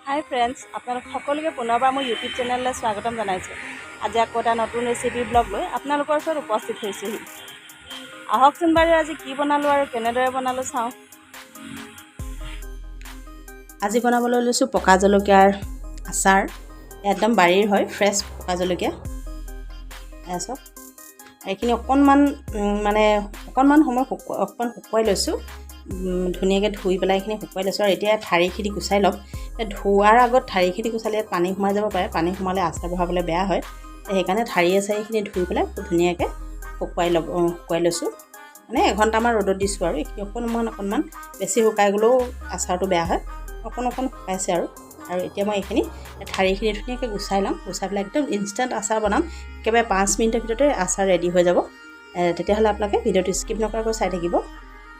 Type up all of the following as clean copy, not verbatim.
হাই friends, আপোনালোক সকলোকে পুনৰবাৰ মোৰ ইউটিউব চেনেললৈ স্বাগতম জনাইছোঁ। আজি আকৌ এটা নতুন ৰেচিপি ব্লগ লৈ আপোনালোকৰ ওচৰত উপস্থিত হৈছোঁহি। আহকচোন বাৰু আজি কি বনালোঁ আৰু কেনেদৰে বনালোঁ চাওঁ। আজি বনাবলৈ লৈছোঁ পকা জলকীয়াৰ আচাৰ। একদম বাৰীৰ হয়, ফ্ৰেছ পকা জলকীয়া। চাওক, এইখিনি অকণমান সময় শুকুৱাই লৈছোঁ। ধুনীয়াকৈ ধুই পেলাই এইখিনি শুকুৱাই লৈছোঁ আৰু এতিয়া ঠাৰিখিনি গুচাই ল'ম। ধোৱাৰ আগত ঠাৰিখিনি গুচালে ইয়াত পানী সোমাই যাব পাৰে, পানী সোমালে আচাৰ বঢ়াবলৈ বেয়া হয়। সেইকাৰণে ঠাৰিখিনি ধুই পেলাই ধুনীয়াকৈ শুকুৱাই লৈছোঁ। মানে এঘণ্টামান ৰ'দত দিছোঁ আৰু এইখিনি অকণমান বেছি শুকাই গ'লেও আচাৰটো বেয়া হয়। অকণ শুকাইছে আৰু এতিয়া মই এইখিনি ঠাৰিখিনি ধুনীয়াকৈ গুচাই ল'ম। গুচাই পেলাই একদম ইনষ্টেণ্ট আচাৰ বনাম। একেবাৰে 5 মিনিটৰ ভিতৰতে আচাৰ ৰেডি হৈ যাব। তেতিয়াহ'লে আপোনালোকে ভিডিঅ'টো স্কিপ নকৰাকৈ চাই থাকিব।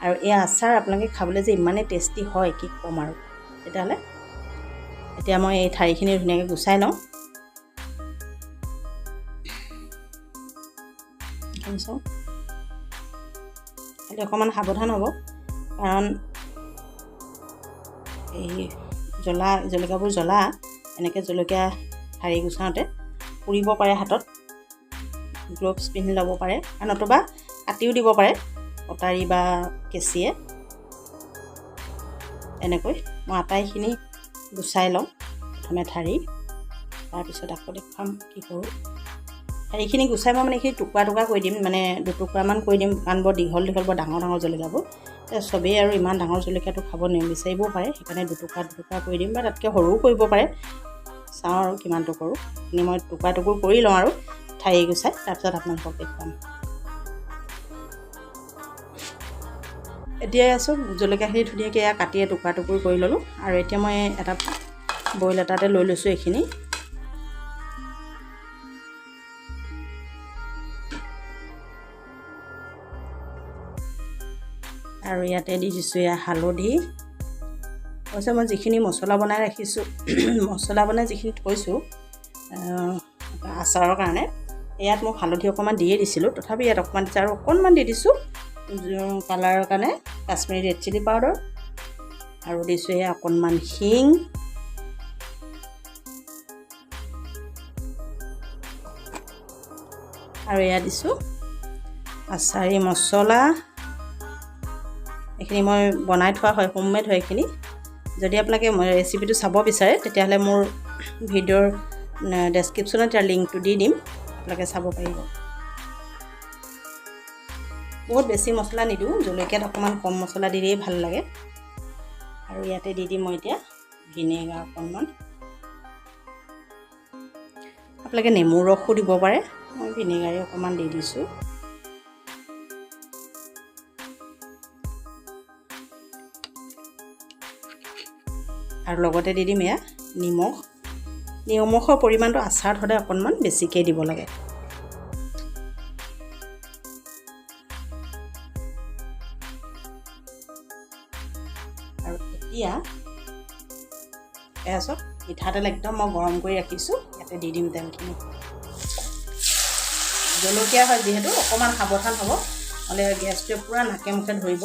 আৰু এই আচাৰ আপোনালোকে খাবলৈ যে ইমানেই টেষ্টি হয় কি ক'ম আৰু। তেতিয়াহ'লে এতিয়া মই এই ঠাৰিখিনি ধুনীয়াকৈ গুচাই লওঁ। এইটো অকণমান সাৱধান হ'ব, কাৰণ এই জলকীয়াবোৰ জ্বলা। এনেকৈ জলকীয়া ঠাৰি গুচাওঁতে পুৰিব পাৰে হাতত। গ্ল'ভছ পিন্ধি ল'ব পাৰে আৰু নতুবা কাটিও দিব পাৰে কটাৰী বা কেঁচিয়ে। এনেকৈ মই আটাইখিনি গুচাই লওঁ প্ৰথমে ঠাৰি, তাৰপিছত আকৌ দেখুৱাম কি কৰোঁ। ঠাৰিখিনি গুচাই মই এইখিনি টুকুৰা কৰি দিম, মানে দুটুকুৰামান কৰি দিম, কাৰণ বৰ দীঘল বৰ ডাঙৰ জলকীয়াবোৰ। চবেই আৰু ইমান ডাঙৰ জলকীয়াটো খাব নিবিচাৰিবও পাৰে, সেইকাৰণে দুটুকুৰা কৰি দিম, বা তাতকৈ সৰুও কৰিব পাৰে। চাওঁ আৰু কিমানটো কৰোঁ। এইখিনি মই টুকুৰা কৰি লওঁ আৰু ঠাৰি গুচাই, তাৰপিছত আপোনালোকক দেখুৱাম। এতিয়া চব জলকীয়াখিনি ধুনীয়াকৈ কাটি টুকুৰা কৰি ল'লোঁ। আৰু এতিয়া মই এটা বইল এটাতে লৈ লৈছোঁ এইখিনি। আৰু ইয়াতে দি দিছোঁ হালধি। অৱশ্যে মই যিখিনি মছলা বনাই ৰাখিছোঁ, যিখিনি থৈছোঁ আচাৰৰ কাৰণে, ইয়াত মই হালধি অকণমান দিয়ে দিছিলোঁ। তথাপি ইয়াত অকণমান দিছোঁ আৰু অকণমান দি দিছোঁ কালাৰৰ কাৰণে কাশ্মীৰী ৰেড চিলি পাউডাৰ। আৰু দিছোঁ অকণমান হিং। আৰু এয়া দিছোঁ আচাৰী মছলা। এইখিনি মই বনাই থোৱা হয়, হোমমেড হয় এইখিনি। যদি আপোনালোকে ৰেচিপিটো চাব বিচাৰে তেতিয়াহ'লে মোৰ ভিডিঅ'ৰ ডেছক্ৰিপশ্যনত ইয়াৰ লিংকটো দি দিম, আপোনালোকে চাব পাৰিব। বহুত বেছি মছলা নিদিওঁ, জলকীয়াত অকণমান কম মছলা দিলেই ভাল লাগে। আৰু ইয়াতে দি দিম মই এতিয়া ভিনেগাৰ অকণমান। আপোনালোকে নেমুৰ ৰসো দিব পাৰে, মই ভিনেগাৰে অকণমান দি দিছোঁ। আৰু লগতে দি দিম এয়া নিমখ। নিমখৰ পৰিমাণটো আচাৰত সদায় অকণমান বেছিকৈ দিব লাগে। আৰু এতিয়া চাওক, মিঠাতেল একদম মই গৰম কৰি ৰাখিছোঁ, ইয়াতে দি দিম তেলখিনি। জলকীয়া হয় যিহেতু অকণমান সাৱধান হ'ব, নহ'লে গেছটোৱে পূৰা নাকে মুখে ধৰিব।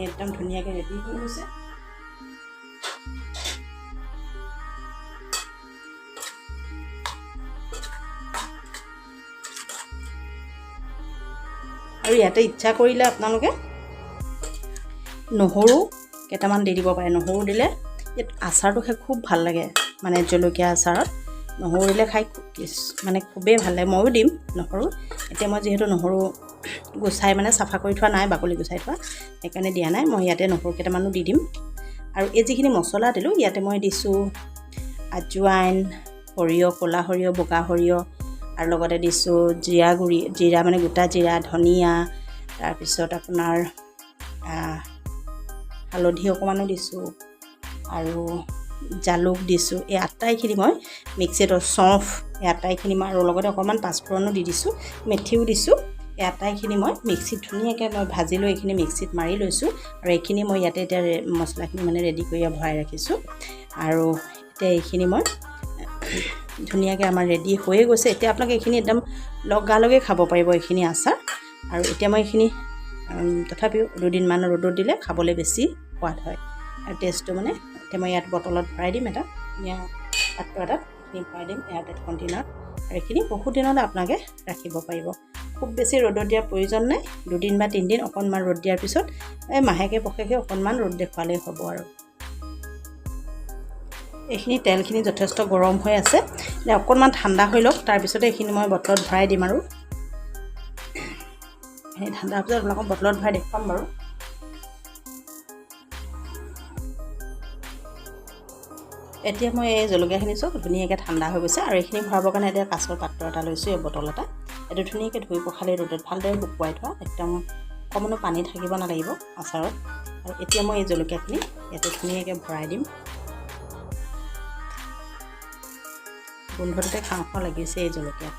একদম ধুনীয়াকৈ ৰেডি হৈ গৈছে। আৰু ইয়াতে ইচ্ছা কৰিলে আপোনালোকে নহৰু কেইটামান দি দিব পাৰে। নহৰু দিলে ইয়াত আচাৰটো খাই খুব ভাল লাগে, মানে জলকীয়া আচাৰত নহৰু দিলে খাই খুবেই ভাল লাগে। ময়ো দিম নহৰু। এতিয়া মই যিহেতু নহৰু গুচাই চাফা কৰি থোৱা নাই, বাকলি গুচাই থোৱা, সেইকাৰণে দিয়া নাই। মই ইয়াতে নহৰু কেইটামানো দি দিম। আৰু এই যিখিনি মছলা দিলোঁ, ইয়াতে মই দিছোঁ আজৱাইন, সৰিয়হ, ক'লা সৰিয়হ, বগা সৰিয়হ, আৰু লগতে দিছোঁ জিৰা মানে গোটা জিৰা, ধনিয়া, তাৰপিছত আপোনাৰ হালধি অকণমানো দিছোঁ, আৰু জালুক দিছোঁ। এই আটাইখিনি মই মিক্সিত, চফ, এই আটাইখিনি মই, আৰু লগতে অকণমান পাঁচফোৰণো দি দিছোঁ, মেথিও দিছোঁ। এই আটাইখিনি মই মিক্সিত ধুনীয়াকৈ ভাজি লৈ এইখিনি মিক্সিত মাৰি লৈছোঁ। আৰু এইখিনি মই ইয়াতে এতিয়া মছলাখিনি ৰেডি কৰি ভৰাই ৰাখিছোঁ। আৰু এতিয়া এইখিনি মই ধুনীয়াকৈ আমাৰ ৰেডি হৈয়ে গৈছে। এতিয়া আপোনালোকে এইখিনি একদম লগালগে খাব পাৰিব এইখিনি আচাৰ। আৰু এতিয়া মই এইখিনি তথাপিও 2 দিনমান ৰ'দত দিলে খাবলৈ বেছি সোৱাদ হয় আৰু টেষ্টটো মানে এতিয়া মই ইয়াত বটলত ভৰাই দিম এটা পাত্ৰ এটাত ভৰাই দিম এয়াৰটাইট কণ্টেইনাৰত আৰু এইখিনি বহুত দিনলৈ আপোনালোকে ৰাখিব পাৰিব খুব বেছি ৰ'দত দিয়াৰ প্ৰয়োজন নাই 2 দিন বা 3 দিন অকণমান ৰ'দ দিয়াৰ পিছত মাহেকে পষেকে অকণমান ৰ'দ দেখুৱালেই হ'ব আৰু এইখিনি তেলখিনি যথেষ্ট গৰম হৈ আছে অকণমান ঠাণ্ডা হৈ লওক তাৰপিছতে এইখিনি মই বটলত ভৰাই দিম আৰু এই ঠাণ্ডা পিছত আপোনালোকক বটলত ভৰাই দেখুৱাম বাৰু এতিয়া মই এই জলকীয়াখিনি চব ধুনীয়াকৈ ঠাণ্ডা হৈ গৈছে আৰু এইখিনি ভৰাবৰ কাৰণে এতিয়া কাঁচৰ পাত্ৰ এটা লৈছোঁ এই বটল এটা এইটো ধুনীয়াকৈ ধুই পখালি ৰ'দত ভালদৰে শুকুৱাই থোৱা একদম অকণমানো পানী থাকিব নালাগিব আচাৰত আৰু এতিয়া মই এই জলকীয়াখিনি ইয়াতে ধুনীয়াকৈ ভৰাই দিম গোন্ধটোতে খাওঁ খাওঁ লাগিছে এই জলকীয়া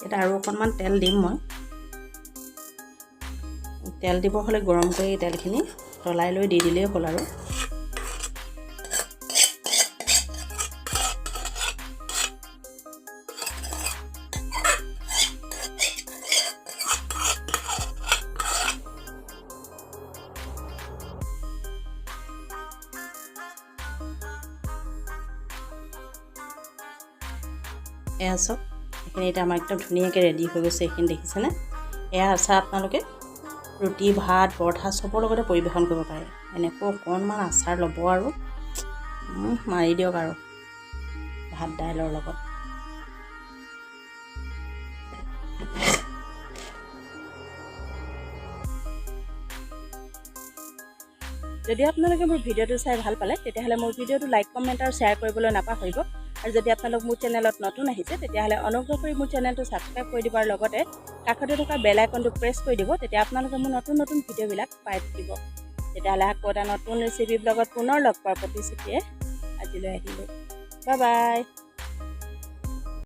এটা আৰু অকণমান তেল দিম মই তেল দিব হ'লে গৰম কৰি তেলখিনি তলাই লৈ দি দিলেই হ'ল আৰু এয়া চাওক এইখিনি এতিয়া আমাৰ একদম ধুনীয়াকৈ ৰেডি হৈ গৈছে এইখিনি দেখিছেনে এয়া আচাৰ আপোনালোকে ৰুটি ভাত পৰঠা চবৰ লগতে পৰিৱেশন কৰিব পাৰে এনেকৈ অকণমান আচাৰ ল'ব আৰু মাৰি দিয়ক আৰু ভাত দাইলৰ লগত যদি আপোনালোকে মোৰ ভিডিঅ'টো চাই ভাল পালে তেতিয়াহ'লে মোৰ ভিডিঅ'টো লাইক কমেণ্ট আৰু শ্বেয়াৰ কৰিবলৈ নাপাহৰিব আৰু যদি আপোনালোক মোৰ চেনেলত নতুন আহিছে তেতিয়াহ'লে অনুগ্ৰহ কৰি মোৰ চেনেলটো ছাবস্ক্ৰাইব কৰি দিবৰ লগতে কাষতে থকা বেল আইকনটো প্ৰেছ কৰি দিব তেতিয়া আপোনালোকে মোৰ নতুন নতুন ভিডিঅ'বিলাক পাই থাকিব তেতিয়াহ'লে আকৌ এটা নতুন ৰেচিপি ব্লগত পুনৰ লগ পোৱাৰ প্ৰতিশ্ৰুতিৰে আজিলৈ আহিলোঁ বাই বাই